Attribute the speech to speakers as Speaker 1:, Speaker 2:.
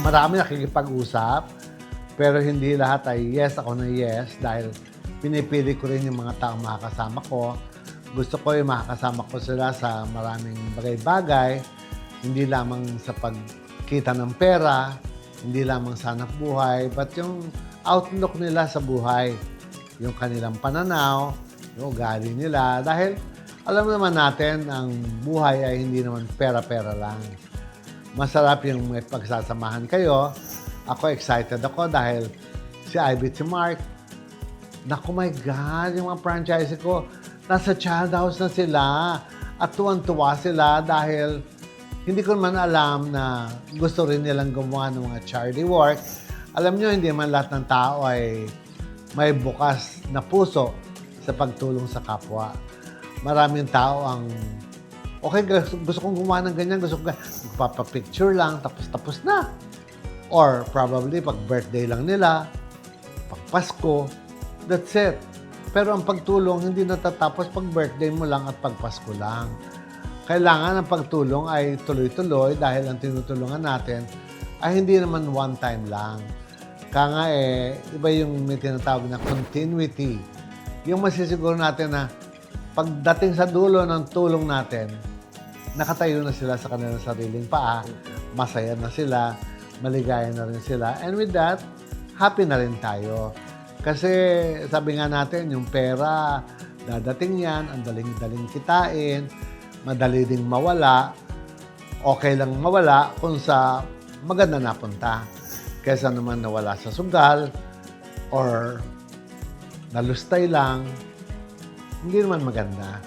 Speaker 1: Marami nakikipag-usap, pero hindi lahat ay yes ako na yes dahil pinipili ko rin yung mga taong makakasama ko. Gusto ko yung makakasama ko sila sa maraming bagay-bagay, hindi lamang sa pagkita ng pera, hindi lamang sa hanap buhay, but yung outlook nila sa buhay, yung kanilang pananaw, yung ugali nila. Dahil alam naman natin, ang buhay ay hindi naman pera-pera lang. Masarap yung may pagsasamahan kayo. Ako excited ako dahil si Ivy at si Mark, naku my God, yung mga franchise ko, nasa child house na sila. At tuwan-tuwa sila dahil hindi ko naman alam na gusto rin nilang gumawa ng mga charity work. Alam nyo, hindi man lahat ng tao ay may bukas na puso sa pagtulong sa kapwa. Maraming tao ang, okay, gusto kong gumawa ng ganyan, gusto kong magpapapicture lang, tapos na. Or probably, pag birthday lang nila, pag Pasko, that's it. Pero ang pagtulong, hindi natatapos pag birthday mo lang at pag Pasko lang. Kailangan ang pagtulong ay tuloy-tuloy dahil ang tinutulungan natin ay hindi naman one time lang. Kaya nga iba yung may tinatawag na continuity. Yung masisiguro natin na pagdating sa dulo ng tulong natin, nakatayo na sila sa kanilang sariling paa, masaya na sila, maligaya na rin sila. And with that, happy na rin tayo. Kasi sabi nga natin, yung pera, dadating yan, ang daling-daling kitain, madali ding mawala, okay lang mawala kung sa maganda napunta. Kaysa naman nawala sa sugal or nalustay lang, hindi naman maganda.